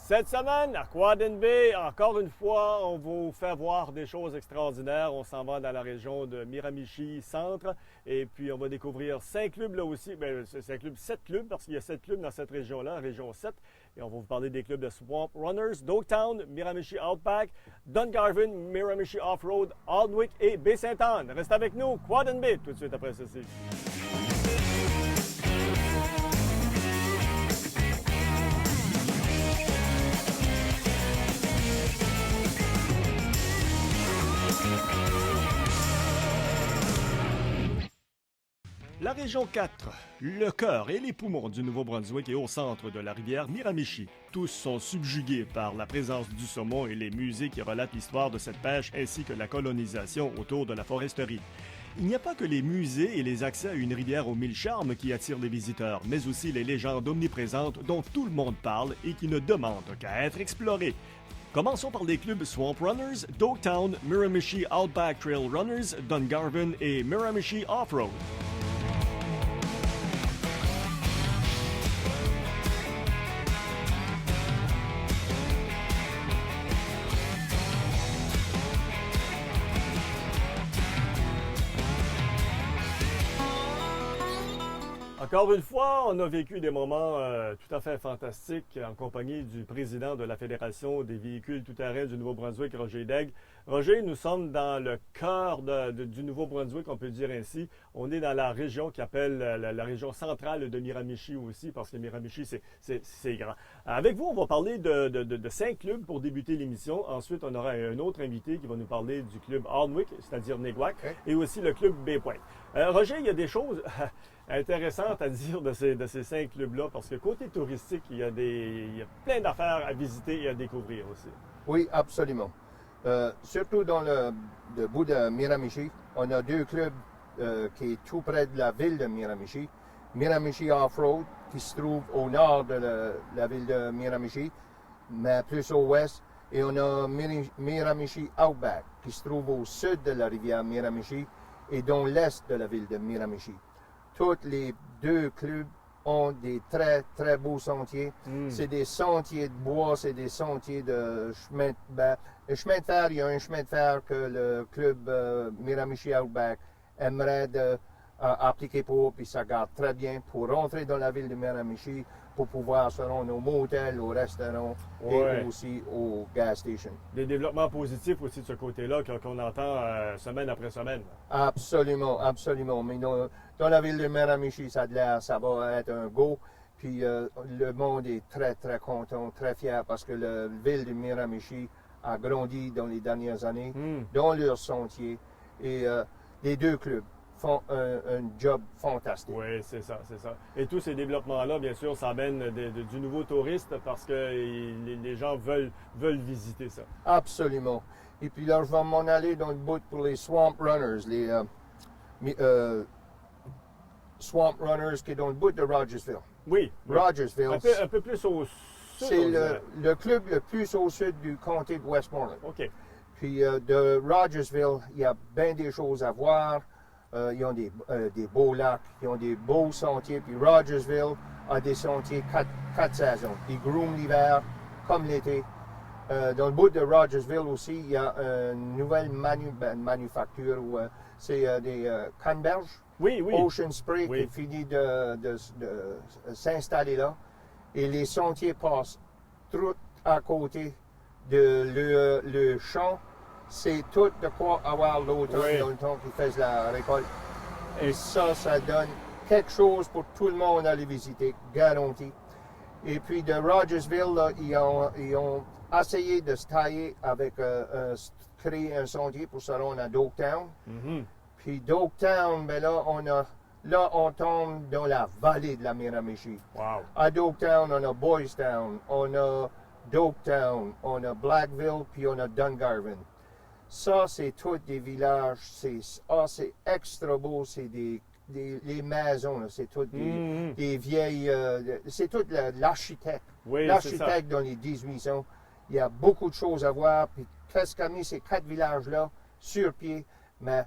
Cette semaine, à Quad Bay, encore une fois, on vous fait voir des choses extraordinaires. On s'en va dans la région de Miramichi Centre et puis on va découvrir 5 clubs là aussi. Bien, 5 clubs, 7 clubs parce qu'il y a 7 clubs dans cette région-là, région 7. Et on va vous parler des clubs de Swamp Runners, Dogtown, Miramichi Outback, Dungarvan, Miramichi Offroad, Aldwick et Baie-Sainte-Anne. Reste avec nous, Quad Bay, tout de suite après ceci. La région 4, le cœur et les poumons du Nouveau-Brunswick est au centre de la rivière Miramichi. Tous sont subjugués par la présence du saumon et les musées qui relatent l'histoire de cette pêche ainsi que la colonisation autour de la foresterie. Il n'y a pas que les musées et les accès à une rivière aux 1000 charmes qui attirent les visiteurs, mais aussi les légendes omniprésentes dont tout le monde parle et qui ne demandent qu'à être explorées. Commençons par les clubs Swamp Runners, Dogtown, Miramichi Outback Trail Runners, Dungarvan et Miramichi Offroad. Encore une fois, on a vécu des moments tout à fait fantastiques en compagnie du président de la Fédération des véhicules tout-terrain du Nouveau-Brunswick, Roger Daigle. Roger, nous sommes dans le cœur du Nouveau-Brunswick, on peut dire ainsi. On est dans la région qui appelle la région centrale de Miramichi aussi, parce que Miramichi, c'est grand. Avec vous, on va parler de 5 clubs pour débuter l'émission. Ensuite, on aura un autre invité qui va nous parler du club Aldwick, c'est-à-dire Néguac, et aussi le club Baie-Pointe. Roger, il y a des choses intéressantes à dire de ces 5 clubs-là, parce que côté touristique, il y a plein d'affaires à visiter et à découvrir aussi. Oui, absolument. Surtout dans le bout de Miramichi, on a 2 clubs qui est tout près de la ville de Miramichi. Miramichi Offroad, qui se trouve au nord de la ville de Miramichi, mais plus au ouest. Et on a Miramichi Outback, qui se trouve au sud de la rivière Miramichi et dans l'est de la ville de Miramichi. Tous les 2 clubs ont des très, très beaux sentiers. C'est des sentiers de bois, c'est des sentiers de chemin le chemin de fer, il y a un chemin de fer que le club Miramichi Outback aimerait appliquer puis ça garde très bien pour rentrer dans la ville de Miramichi, pour pouvoir se rendre au motel, au restaurant et aussi au gas station. Des développements positifs aussi de ce côté-là qu'on entend semaine après semaine. Absolument, absolument. Mais dans la ville de Miramichi, ça va être un go. Puis le monde est très, très content, très fier parce que la ville de Miramichi a grandi dans les dernières années dans leurs sentiers. Et les 2 clubs font un job fantastique. Oui, c'est ça, c'est ça. Et tous ces développements-là, bien sûr, ça amène du nouveau touriste parce que les gens veulent visiter ça. Absolument. Et puis là, je vais m'en aller dans le bout pour les Swamp Runners, Swamp Runners qui est dans le bout de Rogersville. Oui. Rogersville. Un peu plus au sud. C'est le club le plus au sud du comté de Westmoreland. OK. Puis de Rogersville, il y a bien des choses à voir. Ils ont des beaux lacs, ils ont des beaux sentiers. Puis Rogersville a des sentiers 4 saisons. Ils grooment l'hiver comme l'été. Dans le bout de Rogersville aussi, il y a une nouvelle manufacture où c'est des canneberges. Oui. Ocean Spray qui finit de s'installer là. Et les sentiers passent tout à côté de le champ. C'est tout de quoi avoir l'automne dans le temps qu'ils font la récolte. Et ça donne quelque chose pour tout le monde à aller visiter, garanti. Et puis de Rogersville, là, ils ont essayé de se tailler avec créer un sentier pour se rendre à Dogtown. Puis Dogtown, ben là, on tombe dans la vallée de la Miramichi. Wow. À Dogtown, on a Boys Town, on a Dogtown, on a Blackville, puis on a Dungarvan. Ça, c'est tous des villages, c'est extra beau, c'est les maisons, là, c'est toutes des vieilles, c'est tout l'architecte. Oui, l'architecte dans les 1800. Il y a beaucoup de choses à voir, puis qu'est-ce qu'a mis ces 4 villages-là sur pied, mais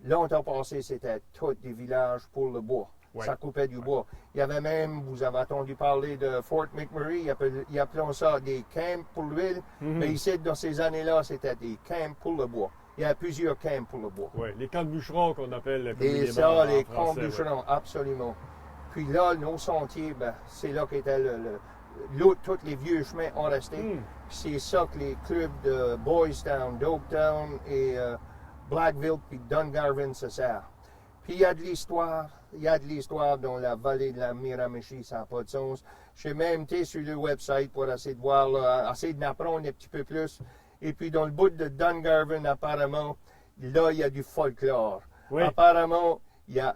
longtemps passé, c'était tous des villages pour le bois. Ouais. Ça coupait du bois. Il y avait même, vous avez entendu parler de Fort McMurray, ils appelaient ça des camps pour l'huile, mais ici, dans ces années-là, c'était des camps pour le bois. Il y a plusieurs camps pour le bois. Oui, les camps de bûcherons qu'on appelle Et communément ça, en les camps français, bûcherons, absolument. Puis là, nos sentiers, ben, c'est là qu'étaient tous les vieux chemins ont resté. C'est ça que les clubs de Boys Town, Dopetown et Blackville puis Dungarvan se servent. Puis il y a de l'histoire dans la vallée de la Miramichi, ça n'a pas de sens. J'ai même été sur le website pour essayer de voir, là, essayer d'apprendre un petit peu plus. Et puis dans le bout de Dungarvan, apparemment, là, il y a du folklore. Oui. Apparemment, il y a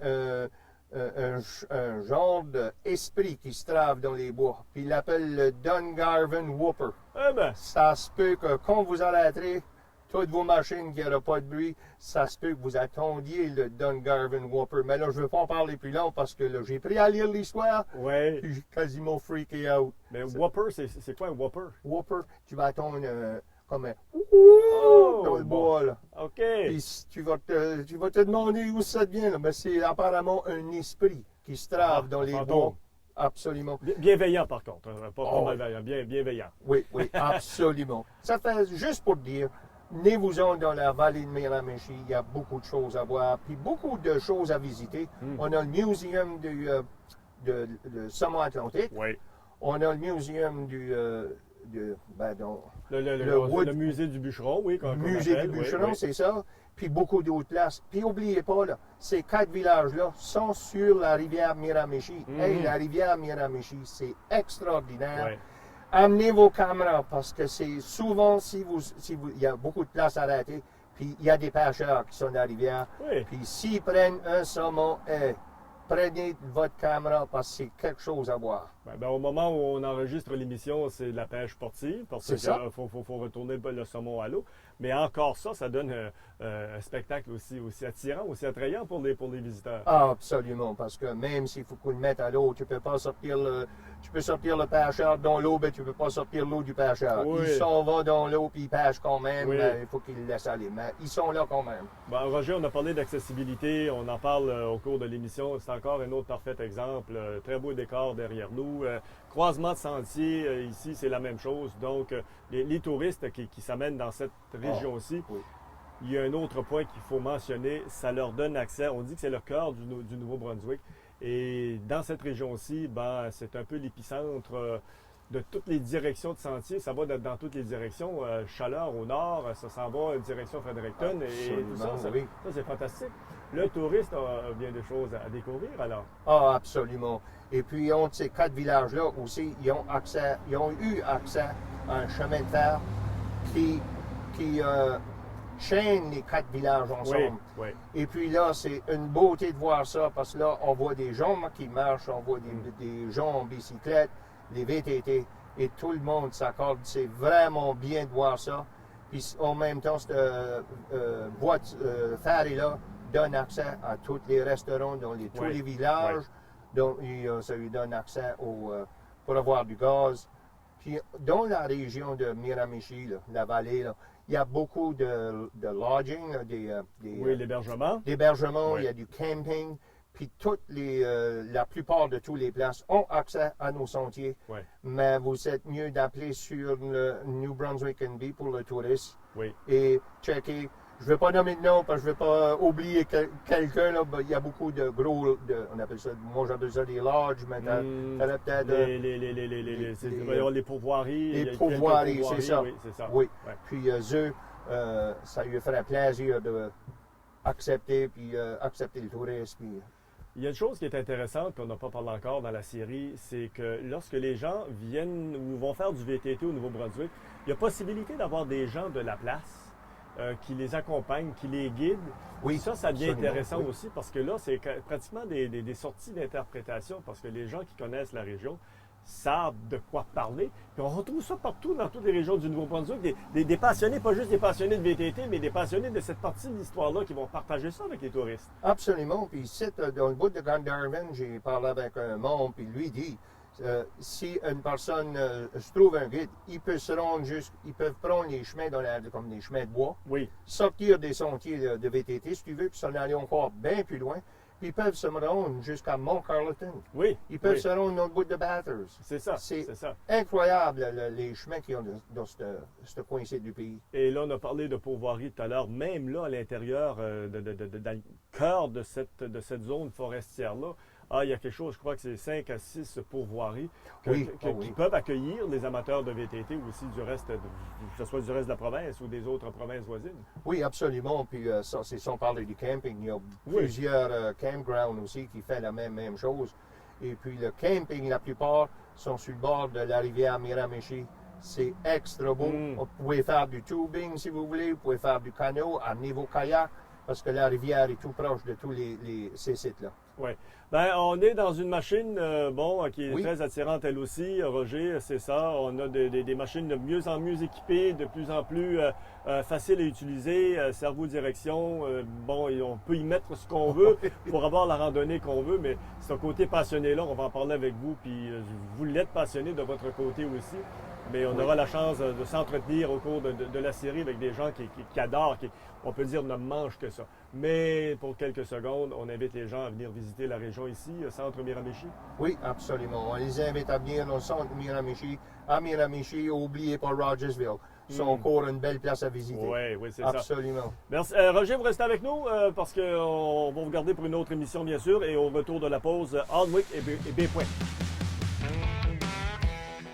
un genre d'esprit qui se trave dans les bois. Puis il l'appelle le Dungarvan Whooper. Eh ben, Ça se peut que quand vous arrêterez toutes vos machines qui n'auront pas de bruit, ça se peut que vous attendiez le Dungarvan Whooper. Mais là, je ne veux pas en parler plus long parce que là, j'ai pris à lire l'histoire. oui. Puis j'ai quasiment freaké out. Mais Whopper, c'est quoi un Whopper? Whooper, tu vas attendre comme un dans le bon. bois, là. OK. Puis tu vas te demander où ça vient, là. Mais c'est apparemment un esprit qui se trave dans les fantôme. bois. Absolument. Bienveillant, par contre. Pas Oh. malveillant, bienveillant. Oui, absolument. Ça fait juste pour dire, venez-vous-en dans la vallée de Miramichi, il y a beaucoup de choses à voir, puis beaucoup de choses à visiter. On a le muséum de saumon atlantique. Oui. On a le muséum Le musée du bûcheron, oui. Le musée du bûcheron, oui. c'est ça. Puis beaucoup d'autres places. Puis n'oubliez pas, là, ces 4 villages-là sont sur la rivière Miramichi. Hey, la rivière Miramichi, c'est extraordinaire. Oui. Amenez vos caméras parce que c'est souvent, il y a beaucoup de places arrêtées, puis il y a des pêcheurs qui sont dans la rivière. Oui. Puis s'ils prennent un saumon, prenez votre caméra parce que c'est quelque chose à voir. Ben, au moment où on enregistre l'émission, c'est de la pêche sportive parce C'est ça. qu'il faut retourner le saumon à l'eau. Mais encore ça, ça donne un spectacle aussi attirant, aussi attrayant pour les visiteurs. Ah, absolument, parce que même s'il faut qu'on le mette à l'eau, tu peux sortir le pêcheur dans l'eau, mais tu peux pas sortir l'eau du pêcheur. Oui. Il s'en va dans l'eau puis il pêche quand même, Oui. mais il faut qu'il le laisse aller. Mais ils sont là quand même. Ben, Roger, on a parlé d'accessibilité, on en parle au cours de l'émission. C'est encore un autre parfait exemple. Très beau décor derrière nous. Croisement de sentiers, ici, c'est la même chose. Donc, les touristes qui s'amènent dans cette région-ci, oui. il y a un autre point qu'il faut mentionner, ça leur donne accès. On dit que c'est le cœur du Nouveau-Brunswick. Et dans cette région-ci, ben, c'est un peu l'épicentre de toutes les directions de sentiers. Ça va dans toutes les directions. Chaleur au nord, ça s'en va en direction Fredericton et tout ça. Ça, oui. ça, c'est fantastique. Le touriste a bien des choses à découvrir alors. Ah, absolument. Et puis, ces 4 villages-là aussi, ils ont eu accès à un chemin de fer qui chaîne les 4 villages ensemble. Oui. Et puis là, c'est une beauté de voir ça parce que là, on voit des gens qui marchent, on voit des gens en bicyclette, les VTT, et tout le monde s'accorde. C'est vraiment bien de voir ça. Puis en même temps, cette voie ferry-là donne accès à tous les restaurants dans tous les villages. Donc, ça lui donne accès pour avoir du gaz. Puis dans la région de Miramichi, là, la vallée, là, il y a beaucoup de lodging, là, l'hébergement. d'hébergement, Oui. il y a du camping. Puis la plupart de toutes les places ont accès à nos sentiers. Oui. Mais vous êtes mieux d'appeler sur le New Brunswick NB pour le tourisme Oui. et checker. Je ne vais pas nommer de nom parce que je ne vais pas oublier quelqu'un. Là. Il y a beaucoup de gros, on appelle ça, moi j'appelle ça des lodges, mais t'as peut-être... Les pourvoiries. Les Il y a pourvoiries, quelques c'est ça. Oui, c'est ça. Oui. Ouais. Puis eux, ça lui ferait plaisir d'accepter le tourisme. Puis, Il y a une chose qui est intéressante, qu'on n'a pas parlé encore dans la série, c'est que lorsque les gens viennent ou vont faire du VTT au Nouveau-Brunswick, il y a possibilité d'avoir des gens de la place qui les accompagnent, qui les guident. Oui, ça devient absolument, intéressant oui. aussi parce que là, c'est pratiquement des sorties d'interprétation parce que les gens qui connaissent la région savent de quoi parler. Puis on retrouve ça partout dans toutes les régions du Nouveau-Brunswick. Des passionnés, pas juste des passionnés de VTT, mais des passionnés de cette partie de l'histoire-là qui vont partager ça avec les touristes. Absolument. Puis ici, dans le bout de Dungarvan, j'ai parlé avec un membre, puis lui dit, si une personne se trouve un guide, ils peuvent prendre les chemins comme des chemins de bois, Oui. sortir des sentiers de VTT, si tu veux, puis s'en aller encore bien plus loin, Puis ils peuvent se rendre jusqu'à Mont-Carleton. Oui. Ils peuvent oui. se rendre dans le bout de Bathurst. C'est ça. C'est C'est ça. incroyable les chemins qu'ils ont dans ce coin-ci du pays. Et là, on a parlé de pourvoirie tout à l'heure. Même là, à l'intérieur, dans le cœur de cette zone forestière-là, il y a quelque chose, je crois que c'est 5 à 6 pourvoiries Oui, qui peuvent accueillir les amateurs de VTT aussi du reste, que ce soit du reste de la province ou des autres provinces voisines. Oui, absolument. Puis c'est sans parler du camping. Il y a plusieurs campgrounds aussi qui font la même chose. Et puis le camping, la plupart sont sur le bord de la rivière Miramichi. C'est extra beau. Vous pouvez faire du tubing si vous voulez. Vous pouvez faire du canot à niveau kayak parce que la rivière est tout proche de tous ces sites-là. Oui. Ben, on est dans une machine, qui est Oui. très attirante elle aussi, Roger, c'est ça. On a des machines de mieux en mieux équipées, de plus en plus faciles à utiliser, cerveau-direction. Et on peut y mettre ce qu'on veut pour avoir la randonnée qu'on veut, mais c'est un côté passionné-là, on va en parler avec vous, puis vous l'êtes passionné de votre côté aussi. Mais on aura la chance de s'entretenir au cours de la série avec des gens qui adorent, qui, on peut dire, ne mangent que ça. Mais pour quelques secondes, on invite les gens à venir visiter la région ici, centre Miramichi. Oui, absolument. On les invite à venir dans le centre Miramichi, à Miramichi, n'oubliez pas Rogersville. C'est encore une belle place à visiter. Oui, c'est ça. Absolument. Merci. Roger, vous restez avec nous parce qu'on va vous garder pour une autre émission, bien sûr. Et au retour de la pause, Hardwick et Baie-Pointe.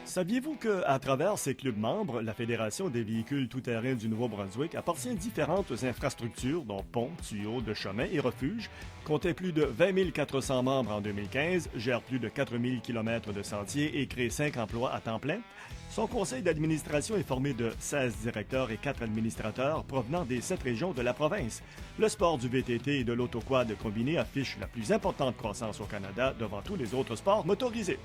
Saviez-vous qu'à travers ses clubs membres, la Fédération des véhicules tout-terrain du Nouveau-Brunswick appartient à différentes infrastructures, dont ponts, tuyaux de chemin et refuges, comptait plus de 20 400 membres en 2015, gère plus de 4 000 km de sentiers et crée 5 emplois à temps plein? Son conseil d'administration est formé de 16 directeurs et 4 administrateurs provenant des 7 régions de la province. Le sport du VTT et de l'autoquad combiné affiche la plus importante croissance au Canada devant tous les autres sports motorisés.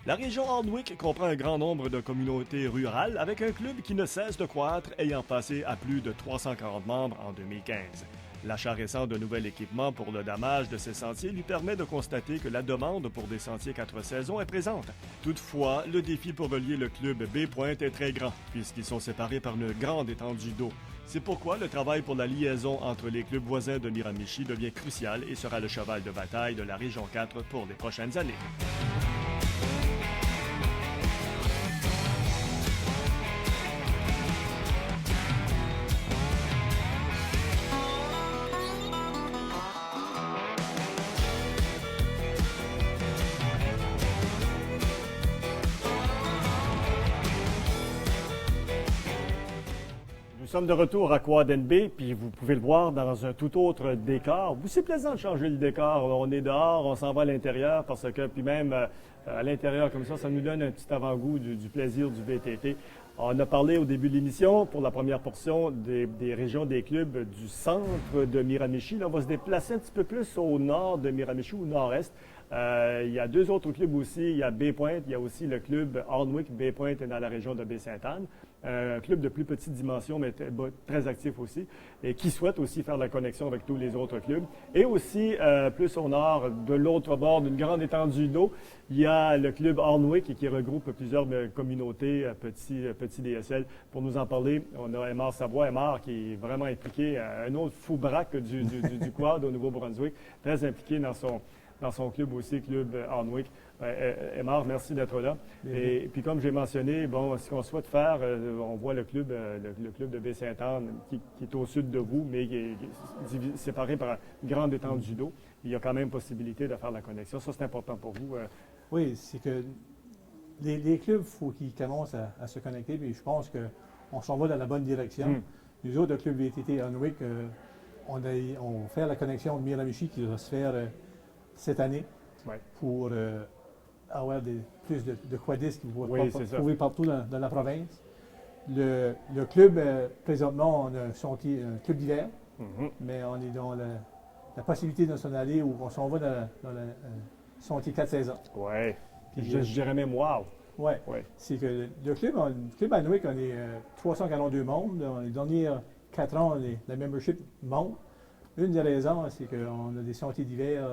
La région Hardwick comprend un grand nombre de communautés rurales avec un club qui ne cesse de croître, ayant passé à plus de 340 membres en 2015. L'achat récent de nouvel équipement pour le damage de ces sentiers lui permet de constater que la demande pour des sentiers 4 saisons est présente. Toutefois, le défi pour relier le club Baie-Pointe est très grand, puisqu'ils sont séparés par une grande étendue d'eau. C'est pourquoi le travail pour la liaison entre les clubs voisins de Miramichi devient crucial et sera le cheval de bataille de la région 4 pour les prochaines années. Nous sommes de retour à Quad Bay, puis vous pouvez le voir dans un tout autre décor. C'est plaisant de changer le décor. On est dehors, on s'en va à l'intérieur parce que, puis même à l'intérieur comme ça nous donne un petit avant-goût du plaisir du VTT. On a parlé au début de l'émission, pour la première portion, des régions des clubs du centre de Miramichi. Là, on va se déplacer un petit peu plus au nord de Miramichi, au nord-est. Il y a 2 autres clubs aussi. Il y a Baie-Pointe, il y a aussi le club Hardwick. Baie-Pointe est dans la région de Baie-Sainte-Anne. Un club de plus petite dimension, mais très actif aussi, et qui souhaite aussi faire la connexion avec tous les autres clubs. Et aussi, plus au nord, de l'autre bord d'une grande étendue d'eau, il y a le club Hardwick qui regroupe plusieurs communautés, petits DSL. Pour nous en parler, on a Aymar Savoie. Aymar qui est vraiment impliqué, un autre fou braque du quad au Nouveau-Brunswick, très impliqué dans son club aussi, club Hardwick. Aymar, merci d'être là. Et puis comme j'ai mentionné, ce qu'on souhaite faire, on voit le club de Baie-Sainte-Anne qui est au sud de vous, mais qui est séparé par une grande étendue d'eau. Il y a quand même possibilité de faire la connexion. Ça, c'est important pour vous. Oui, c'est que les clubs, il faut qu'ils commencent à se connecter, puis je pense qu'on s'en va dans la bonne direction. Nous autres, le club VTT Hardwick, on fait la connexion de Miramichi qui va se faire cette année pour avoir plus de quadistes qui vont trouver partout dans la province. Le club, présentement, on a un club d'hiver, mais on est dans la possibilité de s'en aller où on s'en va dans le sentier 4 saisons. Oui. Je dirais même wow. Oui. C'est que le club Hardwick, on est 342 membres. Dans les derniers 4 ans, la membership monte. Une des raisons, c'est qu'on a des sentiers d'hiver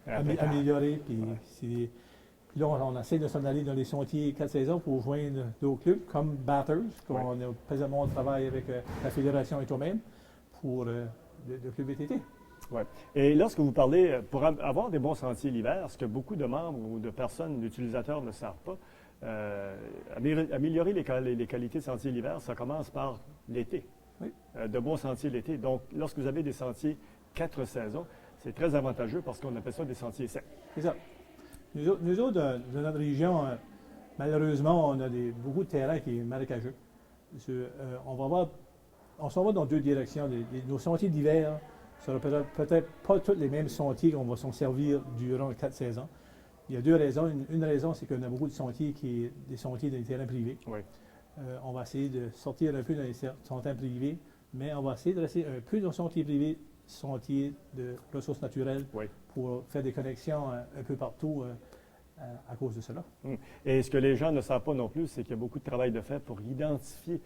améliorer. Puis là, on essaie de s'en aller dans les sentiers 4 saisons pour joindre d'autres clubs comme Batters, qu'on a présentement on travaille avec la Fédération et toi-même pour le club VTT. Ouais. Et lorsque vous parlez, pour avoir des bons sentiers l'hiver, ce que beaucoup de membres ou de personnes, d'utilisateurs ne savent pas, améliorer les qualités de sentiers l'hiver, ça commence par l'été. Oui. De bons sentiers l'été. Donc, lorsque vous avez des sentiers 4 saisons, c'est très avantageux parce qu'on appelle ça des sentiers secs. C'est ça. Nous autres, dans notre région, malheureusement, on a beaucoup de terrain qui est marécageux. On s'en va dans deux directions. Nos sentiers d'hiver ne seront peut-être pas tous les mêmes sentiers qu'on va s'en servir durant les 4 saisons. Il y a deux raisons. Une raison, c'est qu'on a beaucoup de sentiers des sentiers dans les terrains privés. Oui. On va essayer de sortir un peu dans les sentiers privés, mais on va essayer de rester un peu dans les sentiers privés, sentiers de ressources naturelles, pour faire des connexions un peu partout à cause de cela. Et ce que les gens ne savent pas non plus, c'est qu'il y a beaucoup de travail de fait pour identifier.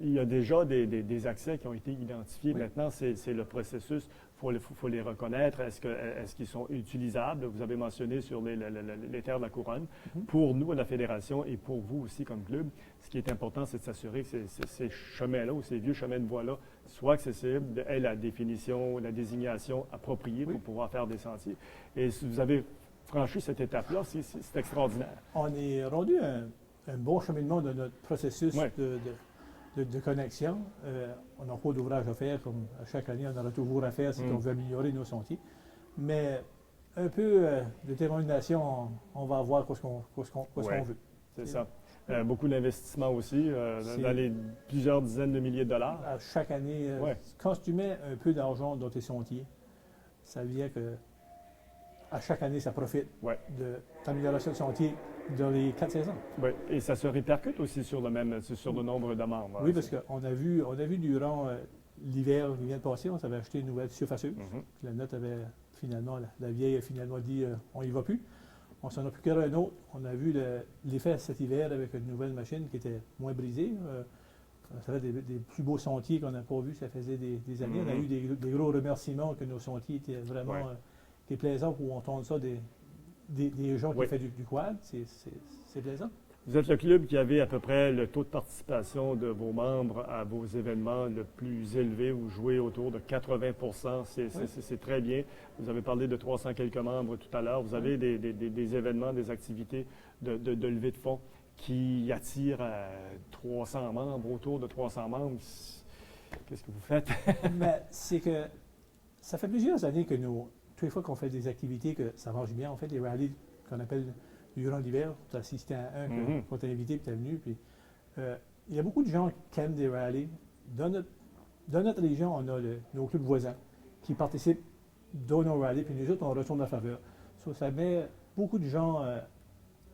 Il y a déjà des accès qui ont été identifiés. Oui. Maintenant, c'est le processus. Il faut les reconnaître. Est-ce qu'ils sont utilisables? Vous avez mentionné sur les terres de la couronne. Pour nous, à la Fédération, et pour vous aussi comme club, ce qui est important, c'est de s'assurer que ces chemins-là ou ces vieux chemins de voie-là soient accessibles, aient la définition, la désignation appropriée pour pouvoir faire des sentiers. Et si vous avez franchi cette étape-là, c'est extraordinaire. On est rendu un bon cheminement de notre processus de connexion. On n'a pas d'ouvrage à faire, comme à chaque année, on aura toujours à faire si on veut améliorer nos sentiers. Mais un peu de détermination, on va voir ce qu'on veut. C'est ça. Beaucoup d'investissements aussi, dans les plusieurs dizaines de milliers de dollars. À chaque année, quand tu mets un peu d'argent dans tes sentiers, ça vient que à chaque année, ça profite de l'amélioration de sentier dans les 4 saisons. Oui, et ça se répercute aussi sur le nombre de membres. Oui, parce qu'on a vu durant l'hiver qui vient de passer, on s'avait acheté une nouvelle surfaceuse. La note avait finalement, la vieille a finalement dit on n'y va plus. On s'en a procuré un autre. On a vu l'effet cet hiver avec une nouvelle machine qui était moins brisée. Ça fait des plus beaux sentiers qu'on n'a pas vus, ça faisait des années. On a eu des gros remerciements que nos sentiers étaient vraiment qui est plaisant pour entendre ça des gens qui font du quad. C'est plaisant. Vous êtes le club qui avait à peu près le taux de participation de vos membres à vos événements le plus élevé. Vous jouez autour de 80 %. C'est très bien. Vous avez parlé de 300 quelques membres tout à l'heure. Vous avez des événements, des activités de levée de fonds qui attirent 300 membres, autour de 300 membres. Qu'est-ce que vous faites? Mais c'est que ça fait plusieurs années que toutes les fois qu'on fait des activités, que ça marche bien, on fait des rallyes qu'on appelle durant l'hiver. Tu as assisté à un qu'on t'a invité et tu es venu. Puis, il y a beaucoup de gens qui aiment des rallyes. Dans notre région, on a nos clubs voisins qui participent dans nos rallyes, puis nous autres, on retourne la faveur. Ça met beaucoup de gens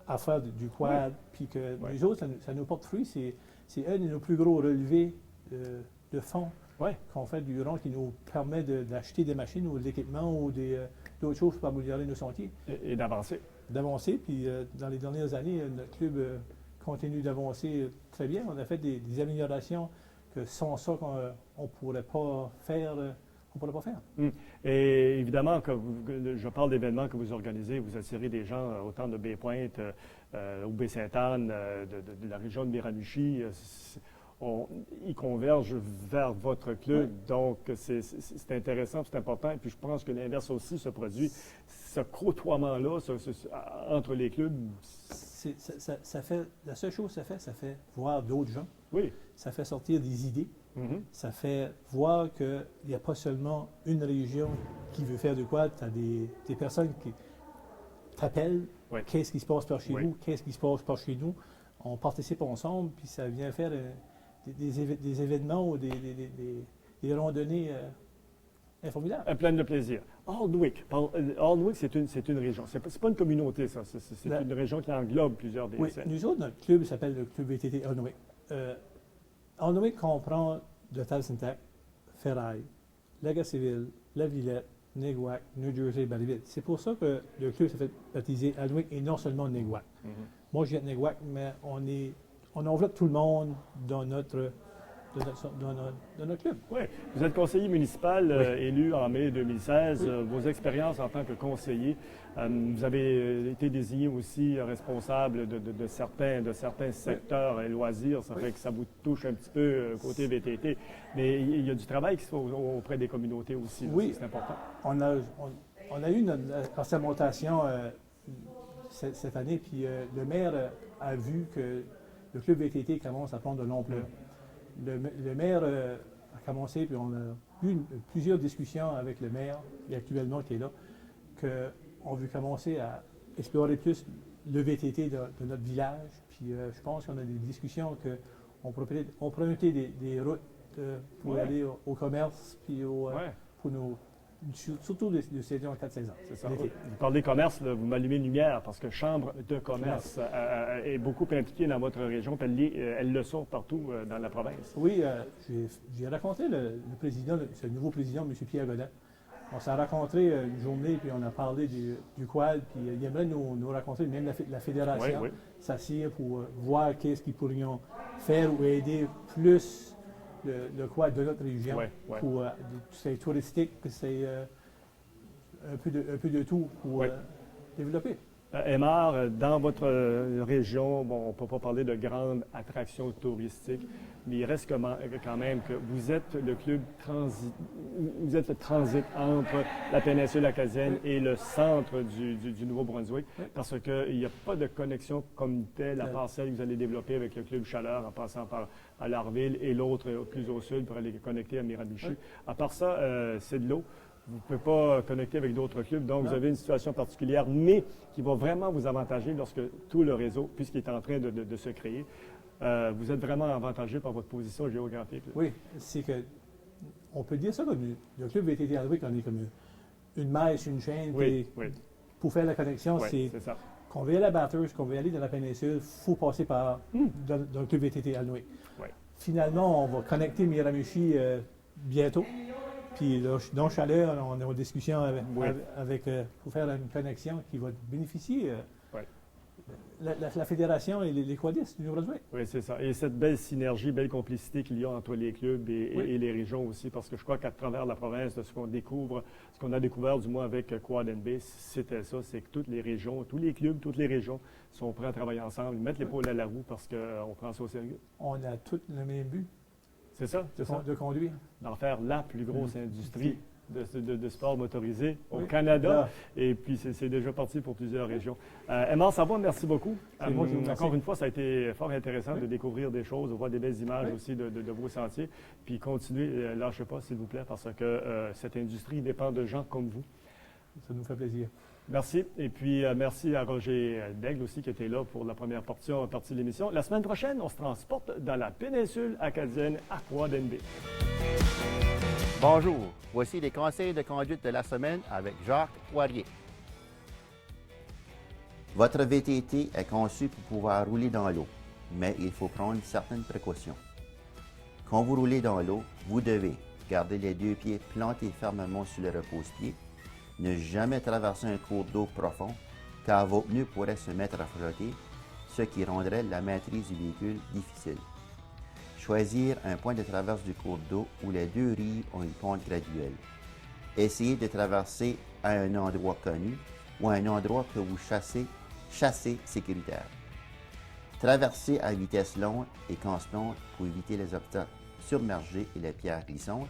à faire du quad, puis que nous autres, ça nous porte fruit. C'est un de nos plus gros relevés de fonds qu'on fait durant, qui nous permet d'acheter des machines ou des équipements ou d'autres choses pour améliorer nos sentiers. Et d'avancer. D'avancer, puis dans les dernières années, notre club continue d'avancer très bien. On a fait des améliorations que sans ça, on ne pourrait pas faire. Et évidemment, je parle d'événements que vous organisez, vous attirez des gens autant de Baie-Pointe, ou Baie-Sainte-Anne, de la région de Miramichi. Ils convergent vers votre club, donc c'est intéressant, c'est important. Et puis je pense que l'inverse aussi se produit. Ce côtoiement-là entre les clubs. Ça fait, la seule chose que ça fait voir d'autres gens. Oui. Ça fait sortir des idées. Ça fait voir qu'il n'y a pas seulement une région qui veut faire de quoi. Tu as des personnes qui t'appellent. Qu'est-ce qui se passe par chez vous? Qu'est-ce qui se passe par chez nous? On participe ensemble, puis ça vient faire des événements ou des randonnées formidables. Plein de plaisir. Aldwick, c'est une région. C'est pas une communauté, ça. C'est une région qui englobe plusieurs des scènes. Nous autres, notre club s'appelle le club VTT Aldwick. Aldwick comprend de Talsintac, Ferraille, Lagacéville, La Villette, Neguac, New Jersey, Barryville. C'est pour ça que le club s'est fait baptiser Aldwick et non seulement Neguac. Moi, je viens de Neguac, mais on enveloppe tout le monde dans notre de notre club. Oui, vous êtes conseiller municipal élu en mai 2016. Oui. Vos expériences en tant que conseiller, vous avez été désigné aussi responsable de certains secteurs et loisirs. Ça fait que ça vous touche un petit peu côté VTT. Mais il y a du travail qui se fait auprès des communautés aussi. Là. Oui. C'est important. On a eu notre assermentation cette année, puis le maire a vu que le club VTT commence à prendre de l'ampleur. Le maire a commencé, puis on a eu plusieurs discussions avec le maire, et actuellement qui est là, qu'on veut commencer à explorer plus le VTT de notre village. Puis je pense qu'on a des discussions qu'on pourrait emprunter des routes pour aller au commerce, puis pour nos... Surtout de saison en 4 saisons. C'est ça. Vous parlez commerce, là, vous m'allumez une lumière parce que Chambre de commerce est beaucoup impliquée dans votre région. Elle le sort partout dans la province. Oui, j'ai rencontré le président, ce nouveau président, M. Pierre Godin. On s'est rencontré une journée, puis on a parlé du quad, puis il aimerait nous rencontrer, même la fédération, s'assied pour voir qu'est-ce qu'ils pourrions faire ou aider plus le quad de notre région pour c'est touristique, c'est un peu de tout pour développer. Aymar, dans votre région, bon, on ne peut pas parler de grandes attractions touristiques, mais il reste quand même que vous êtes le club vous êtes le transit entre la péninsule acadienne et le centre du Nouveau-Brunswick, parce qu'il n'y a pas de connexion comme telle à part celle que vous allez développer avec le club Chaleur en passant par à Larville et l'autre plus au sud pour aller connecter à Miramichi. À part ça, c'est de l'eau. Vous ne pouvez pas connecter avec d'autres clubs, donc vous avez une situation particulière, mais qui va vraiment vous avantager lorsque tout le réseau, puisqu'il est en train de se créer, vous êtes vraiment avantagé par votre position géographique. Là. Oui, c'est que, on peut dire ça comme le club VTT Hardwick, on est comme une mèche, une chaîne, pour faire la connexion, c'est ça. Qu'on veut aller à Bathurst, qu'on veut aller dans la péninsule, il faut passer par dans le club VTT Hardwick. Finalement, on va connecter Miramichi bientôt. Puis dans Chaleur, on est en discussion avec pour faire une connexion qui va bénéficier la fédération et les quadistes du Nouveau-Brunswick. Oui, c'est ça. Et cette belle synergie, belle complicité qu'il y a entre les clubs et les régions aussi, parce que je crois qu'à travers la province, de ce qu'on a découvert du moins avec Quad NB, c'était ça, c'est que toutes les régions, tous les clubs, toutes les régions sont prêts à travailler ensemble, mettre l'épaule à la roue parce qu'on prend ça au sérieux. On a tous le même but. C'est ça, de conduire. D'en faire la plus grosse industrie de sport motorisé au Canada. Et puis, c'est déjà parti pour plusieurs régions. Aymar Savoie, merci beaucoup. Encore une fois, ça a été fort intéressant de découvrir des choses, de voir des belles images aussi de vos sentiers. Puis, continuez, lâchez pas, s'il vous plaît, parce que cette industrie dépend de gens comme vous. Ça nous fait plaisir. Merci. Et puis, merci à Roger Daigle aussi qui était là pour la première partie de l'émission. La semaine prochaine, on se transporte dans la péninsule acadienne à Quad NB. Bonjour. Voici les conseils de conduite de la semaine avec Jacques Poirier. Votre VTT est conçu pour pouvoir rouler dans l'eau, mais il faut prendre certaines précautions. Quand vous roulez dans l'eau, vous devez garder les deux pieds plantés fermement sur le repose-pied, ne jamais traverser un cours d'eau profond, car vos pneus pourraient se mettre à flotter, ce qui rendrait la maîtrise du véhicule difficile. Choisir un point de traverse du cours d'eau où les deux rives ont une pente graduelle. Essayez de traverser à un endroit connu ou à un endroit que vous chassez sécuritaire. Traversez à vitesse longue et constante pour éviter les obstacles submergés et les pierres glissantes.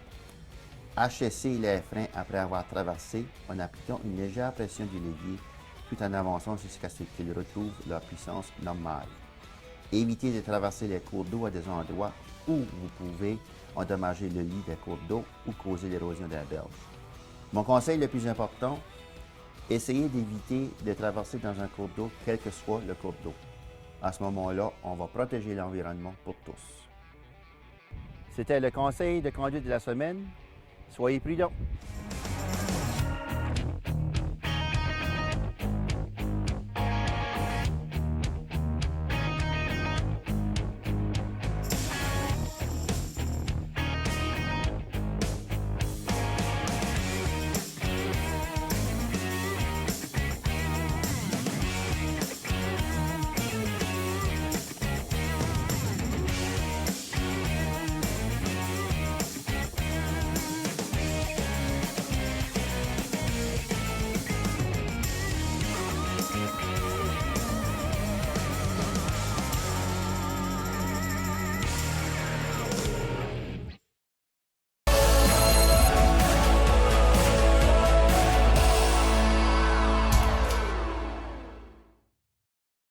Achissez les freins après avoir traversé en appliquant une légère pression du levier tout en avançant jusqu'à ce qu'ils retrouvent leur puissance normale. Évitez de traverser les cours d'eau à des endroits où vous pouvez endommager le lit des cours d'eau ou causer l'érosion des berges. Mon conseil le plus important, essayez d'éviter de traverser dans un cours d'eau, quel que soit le cours d'eau. À ce moment-là, on va protéger l'environnement pour tous. C'était le conseil de conduite de la semaine. Soyez prudents.